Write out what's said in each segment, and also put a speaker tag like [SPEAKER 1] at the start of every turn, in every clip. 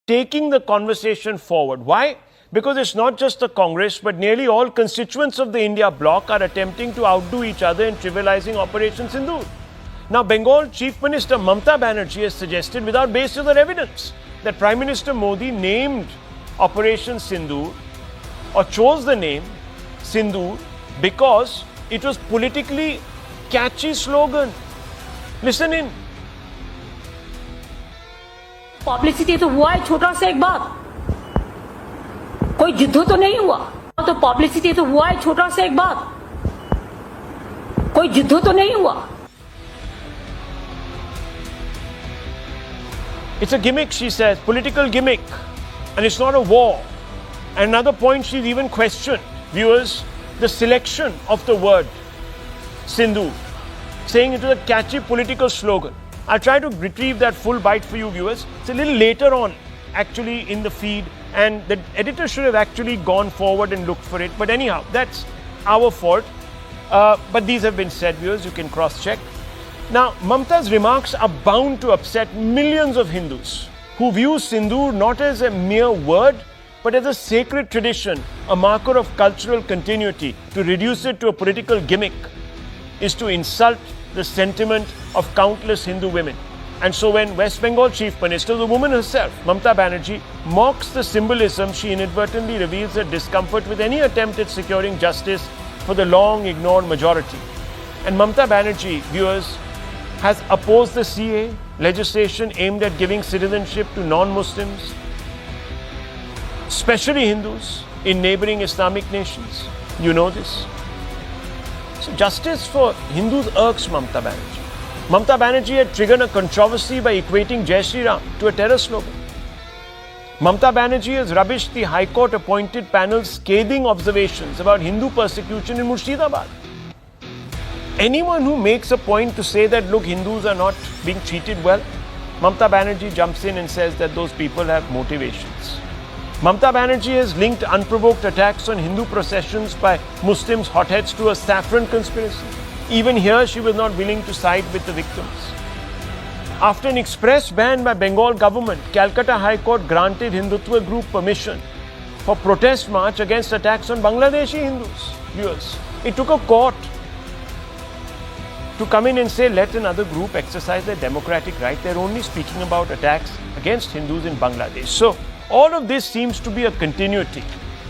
[SPEAKER 1] taking the conversation forward. Why? Because it's not just the Congress, but nearly all constituents of the India bloc are attempting to outdo each other in trivializing Operation Sindoor. Now, Bengal Chief Minister Mamata Banerjee has suggested, without basis or evidence, that Prime Minister Modi named Operation Sindoor or chose the name Sindoor because it was politically catchy slogan. Listen in.
[SPEAKER 2] Publicity तो हुआ है, छोटा सा एक बात, कोई युद्ध तो नहीं हुआ, तो पब्लिसिटी तो हुआ है, छोटा सा एक बात, कोई युद्ध तो नहीं हुआ.
[SPEAKER 1] It's a gimmick, she says, political gimmick, and it's not a war. And another point, she's even questioned, viewers, the selection of the word Sindoor, saying it was a catchy political slogan. I'll try to retrieve that full bite for you, viewers. It's a little later on, actually, in the feed, and the editor should have actually gone forward and looked for it. But anyhow, that's our fault. But these have been said, viewers, you can cross-check. Now, Mamata's remarks are bound to upset millions of Hindus who view Sindoor not as a mere word, but as a sacred tradition, a marker of cultural continuity. To reduce it to a political gimmick is to insult the sentiment of countless Hindu women. And so when West Bengal Chief Minister, the woman herself, Mamata Banerjee, mocks the symbolism, she inadvertently reveals her discomfort with any attempt at securing justice for the long ignored majority. And Mamata Banerjee, viewers, has opposed the CA legislation aimed at giving citizenship to non-Muslims, especially Hindus, in neighboring Islamic nations. You know this. So justice for Hindus irks Mamata Banerjee. Mamata Banerjee had triggered a controversy by equating Jai Shri Ram to a terror slogan. Mamata Banerjee has rubbished the High Court appointed panel's scathing observations about Hindu persecution in Murshidabad. Anyone who makes a point to say that, look, Hindus are not being treated well, Mamata Banerjee jumps in and says that those people have motivations. Mamata Banerjee has linked unprovoked attacks on Hindu processions by Muslims hotheads to a saffron conspiracy. Even here, she was not willing to side with the victims. After an express ban by Bengal government, Calcutta High Court granted Hindutva group permission for protest march against attacks on Bangladeshi Hindus. Viewers, it took a court to come in and say, let another group exercise their democratic right. They're only speaking about attacks against Hindus in Bangladesh. So, all of this seems to be a continuity.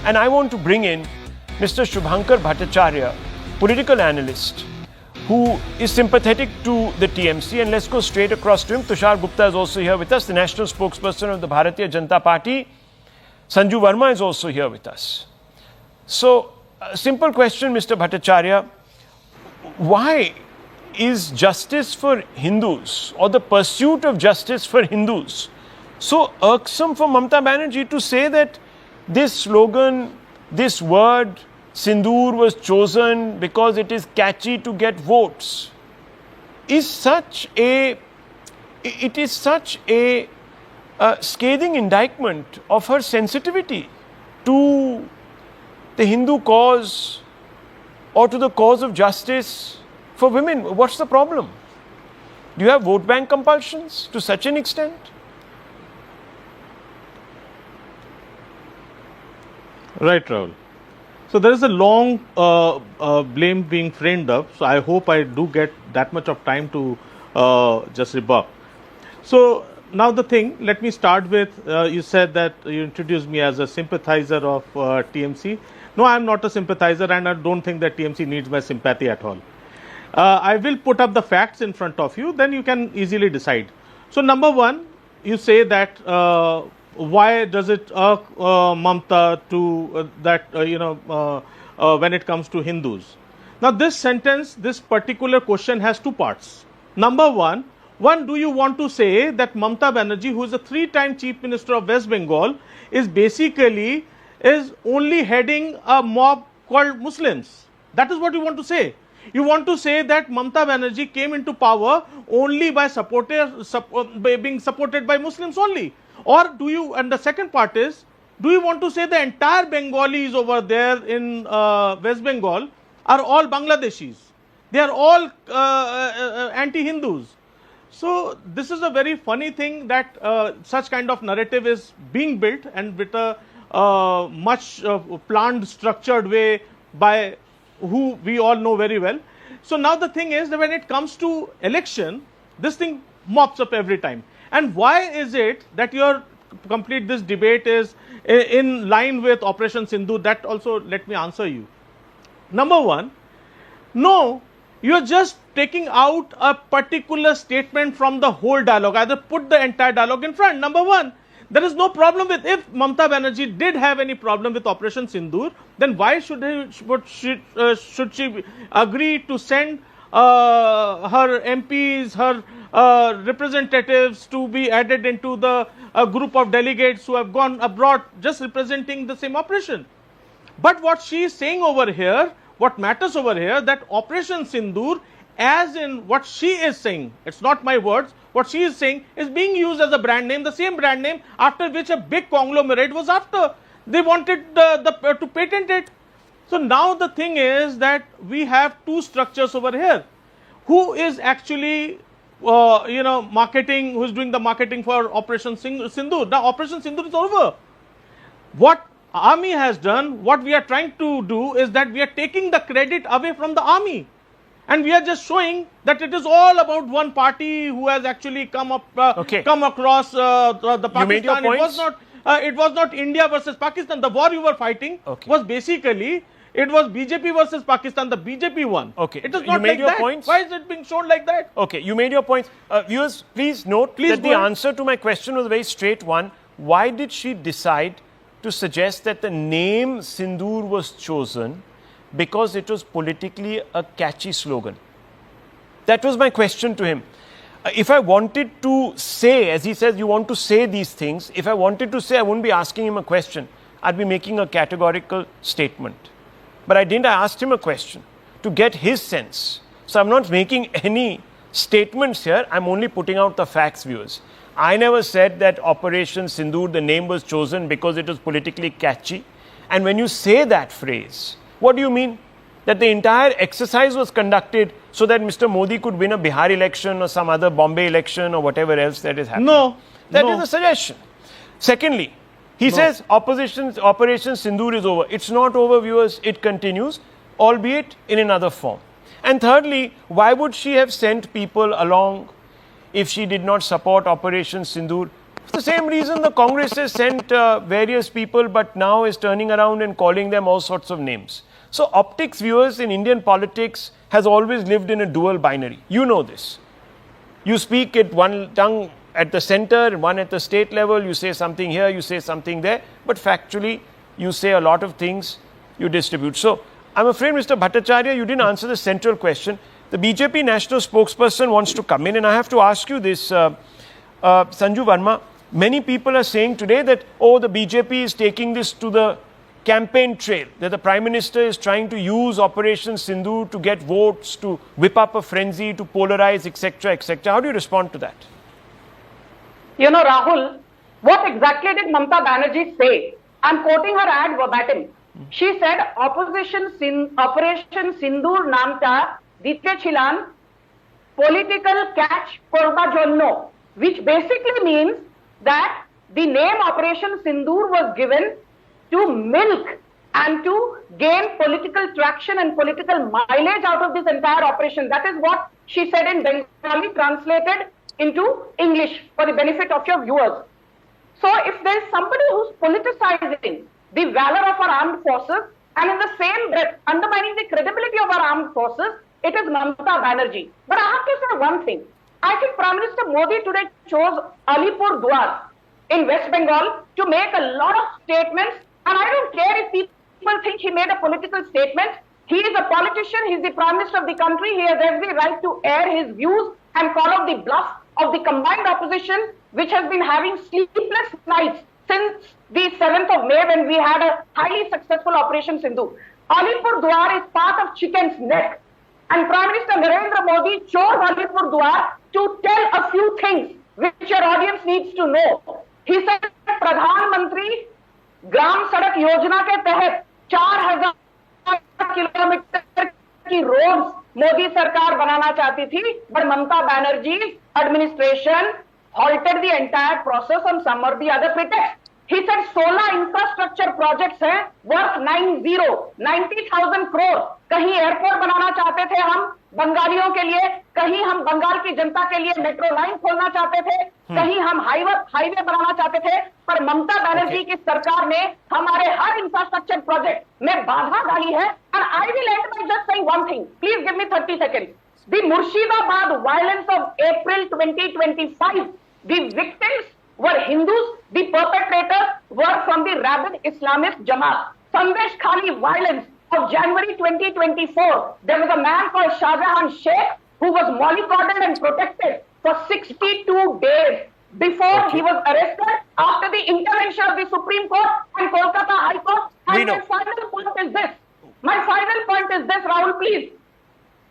[SPEAKER 1] And I want to bring in Mr. Shubhankar Bhattacharya, political analyst, who is sympathetic to the TMC. And let's go straight across to him. Tushar Gupta is also here with us, the national spokesperson of the Bharatiya Janata Party. Sanju Verma is also here with us. So, a simple question, Mr. Bhattacharya. Why is justice for Hindus, or the pursuit of justice for Hindus, so irksome for Mamata Banerjee to say that this slogan, this word, Sindoor, was chosen because it is catchy to get votes? It is such a scathing indictment of her sensitivity to the Hindu cause or to the cause of justice for women. What's the problem? Do you have vote bank compulsions to such an extent?
[SPEAKER 3] Right, Rahul. So there is a long blame being framed up. So I hope I do get that much of time to just rebut. So now the thing, let me start with, you said that you introduced me as a sympathizer of TMC. No, I am not a sympathizer, and I don't think that TMC needs my sympathy at all. I will put up the facts in front of you, then you can easily decide. So number one, you say that why does it irk Mamata to when it comes to Hindus? Now this sentence, this particular question has two parts. Number one, do you want to say that Mamata Banerjee, who is a 3-time Chief Minister of West Bengal, is only heading a mob called Muslims? That is what you want to say. You want to say that Mamata Banerjee came into power only by being supported by Muslims only? Or do you, and the second part is, do you want to say the entire Bengalis over there in West Bengal are all Bangladeshis? They are all anti-Hindus. So this is a very funny thing that such kind of narrative is being built, and with a much planned, structured way by who we all know very well. So now the thing is that when it comes to election, this thing mops up every time. And why is it that your complete this debate is in line with Operation Sindoor? That also let me answer you. Number one, no, you are just taking out a particular statement from the whole dialogue. Either put the entire dialogue in front. Number one, there is no problem with, if Mamata Banerjee did have any problem with Operation Sindoor, then why should she agree to send her MPs, her representatives to be added into the group of delegates who have gone abroad just representing the same operation? But what she is saying over here, what matters over here, that Operation Sindoor, as in what she is saying, it's not my words, what she is saying is being used as a brand name, the same brand name after which a big conglomerate was after. They wanted to patent it. So now the thing is that we have two structures over here. Who is actually, marketing, who is doing the marketing for Operation Sindoor? Now Operation Sindoor is over. What army has done, what we are trying to do is that we are taking the credit away from the army. And we are just showing that it is all about one party who has actually come across the Pakistan.
[SPEAKER 1] You made your points.
[SPEAKER 3] It was not India versus Pakistan. The war you were fighting was basically, it was BJP versus Pakistan. The BJP won.
[SPEAKER 1] Okay.
[SPEAKER 3] It is not like that.
[SPEAKER 1] Points.
[SPEAKER 3] Why is it being shown like that?
[SPEAKER 1] Okay, you made your points. Viewers, please note that the answer to my question was a very straight one. Why did she decide to suggest that the name Sindoor was chosen because it was politically a catchy slogan? That was my question to him. If I wanted to say, as he says, you want to say these things, if I wanted to say, I wouldn't be asking him a question. I'd be making a categorical statement. But I didn't. I asked him a question to get his sense. So I'm not making any statements here. I'm only putting out the facts, viewers. I never said that Operation Sindoor, the name was chosen because it was politically catchy. And when you say that phrase, what do you mean? That the entire exercise was conducted so that Mr. Modi could win a Bihar election or some other Bombay election or whatever else that is happening?
[SPEAKER 3] No.
[SPEAKER 1] That is a suggestion. Secondly, he says Operation Sindoor is over. It's not over, viewers. It continues, albeit in another form. And thirdly, why would she have sent people along if she did not support Operation Sindoor? For the same reason the Congress has sent various people but now is turning around and calling them all sorts of names. So optics, viewers, in Indian politics has always lived in a dual binary. You know this. You speak it one tongue at the center and one at the state level. You say something here, you say something there. But factually, you say a lot of things, you distribute. So I'm afraid, Mr. Bhattacharya, you didn't answer the central question. The BJP national spokesperson wants to come in, and I have to ask you this, Sanju Verma. Many people are saying today that, oh, the BJP is taking this to the campaign trail, that the Prime Minister is trying to use Operation Sindoor to get votes, to whip up a frenzy, to polarize, etc., etc. How do you respond to that?
[SPEAKER 4] You know, Rahul, what exactly did Mamata Banerjee say? I'm quoting her ad verbatim. She said, Operation Sindoor namta dite chilan political catch korba jonno, which basically means that the name Operation Sindoor was given to milk and to gain political traction and political mileage out of this entire operation. That is what she said in Bengali, translated into English for the benefit of your viewers. So if there is somebody who's politicizing the valor of our armed forces and in the same breath undermining the credibility of our armed forces, it is Mamata Banerjee. But I have to say one thing. I think Prime Minister Modi today chose Alipur Duar in West Bengal to make a lot of statements. And I don't care if people think he made a political statement. He is a politician. He is the Prime Minister of the country. He has every right to air his views and call out the bluff of the combined opposition, which has been having sleepless nights since the 7th of May when we had a highly successful Operation Sindoor. Alipur Duar is part of chicken's neck. And Prime Minister Narendra Modi chose Alipur Duar to tell a few things which your audience needs to know. He said, Pradhan Mantri Gram Sadak Yojana ke तहत 4,000 kilometre की roads Modi सरकार बनाना चाहती थी, but Mamata Banerjee's administration halted the entire process on some or the other pretext. He said 16 infrastructure projects हैं worth 90,000 crore. कहीं airport बनाना चाहते थे हम बंगालियों के लिए, कहीं हम बंगाल की जनता के लिए मेट्रो लाइन खोलना चाहते थे, कहीं हम हाईवे बनाना चाहते थे, पर ममता बनर्जी की सरकार ने हमारे हर इंफ्रास्ट्रक्चर प्रोजेक्ट में बाधा डाली है. And I will and by just saying one thing, please give me 30 seconds. The Murshidabad violence of April 2025, the victims were Hindus, the perpetrators were from the rabid Islamist Jamaat. Sandesh Khali violence of January 2024, there was a man called Shahjahan Sheikh who was mollycoddled and protected for 62 days before he was arrested after the intervention of the Supreme Court and Kolkata High Court. And my final point is this. My final point is this, Rahul, please.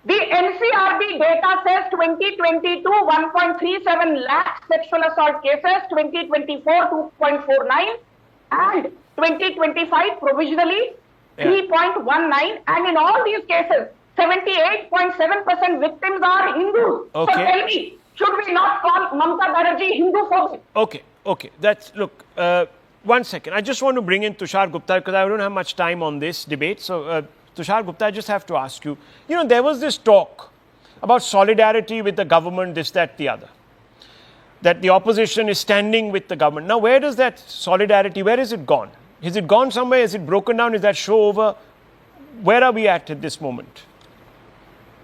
[SPEAKER 4] The NCRB data says 2022, 1.37 lakh sexual assault cases, 2024, 2.49, and 2025 provisionally 3.19, and in all these cases, 78.7% victims are Hindus. So tell me, should we not call Mamata Banerjee Hindu-phobic?
[SPEAKER 1] Okay. That's, look, one second. I just want to bring in Tushar Gupta because I don't have much time on this debate. So, Tushar Gupta, I just have to ask you, there was this talk about solidarity with the government, this, that, the other. That the opposition is standing with the government. Now, where does that solidarity, where is it gone? Is it gone somewhere? Is it broken down? Is that show over? Where are we at this moment?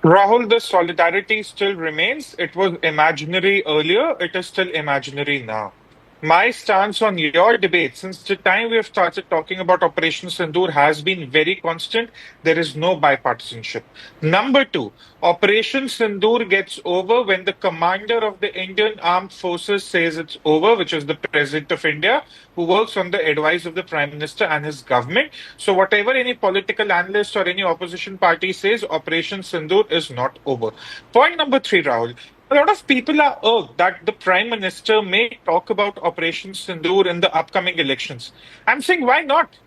[SPEAKER 5] Rahul, the solidarity still remains. It was imaginary earlier. It is still imaginary now. My stance on your debate, since the time we have started talking about Operation Sindoor, has been very constant. There is no bipartisanship. Number two, Operation Sindoor gets over when the commander of the Indian Armed Forces says it's over, which is the President of India, who works on the advice of the Prime Minister and his government. So whatever any political analyst or any opposition party says, Operation Sindoor is not over. Point number three, Rahul. A lot of people are irked that the Prime Minister may talk about Operation Sindoor in the upcoming elections. I'm saying, why not?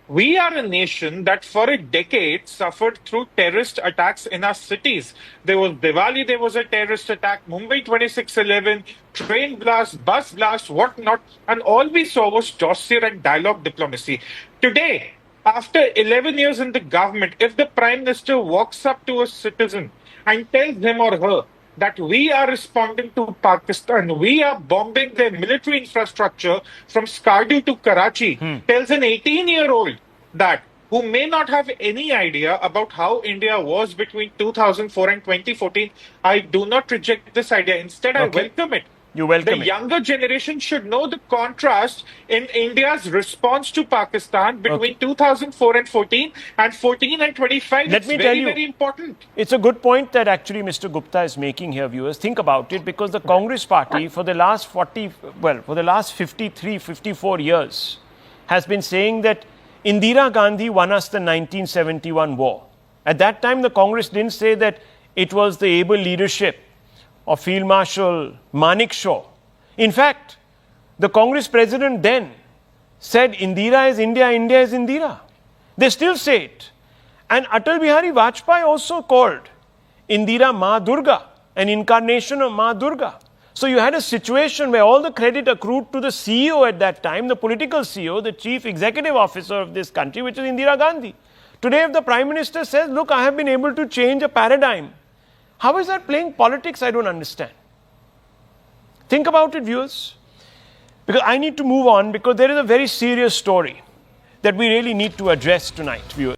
[SPEAKER 5] We are a nation that for a decade suffered through terrorist attacks in our cities. There was Diwali, there was a terrorist attack, Mumbai 26/11, train blast, bus blast, whatnot, and all we saw was dossier and dialogue diplomacy. Today, after 11 years in the government, if the Prime Minister walks up to a citizen and tells him or her that we are responding to Pakistan, we are bombing their military infrastructure from Skardu to Karachi, tells an 18-year-old that, who may not have any idea about how India was between 2004 and 2014, I do not reject this idea. Instead, I welcome it.
[SPEAKER 1] You welcome
[SPEAKER 5] the younger generation should know the contrast in India's response to Pakistan between 2004 and 14 and 14 and 25.
[SPEAKER 1] Let me tell you,
[SPEAKER 5] very important.
[SPEAKER 1] It's a good point that actually Mr. Gupta is making here, viewers. Think about it, because the Congress party for the last 53, 54 years has been saying that Indira Gandhi won us the 1971 war. At that time, the Congress didn't say that it was the able leadership of Field Marshal Manekshaw. In fact, the Congress president then said Indira is India, India is Indira. They still say it. And Atal Bihari Vajpayee also called Indira Ma Durga, an incarnation of Ma Durga. So you had a situation where all the credit accrued to the CEO at that time, the political CEO, the chief executive officer of this country, which is Indira Gandhi. Today, if the Prime Minister says, look, I have been able to change a paradigm, how is that playing politics? I don't understand. Think about it, viewers. Because I need to move on, because there is a very serious story that we really need to address tonight, viewers.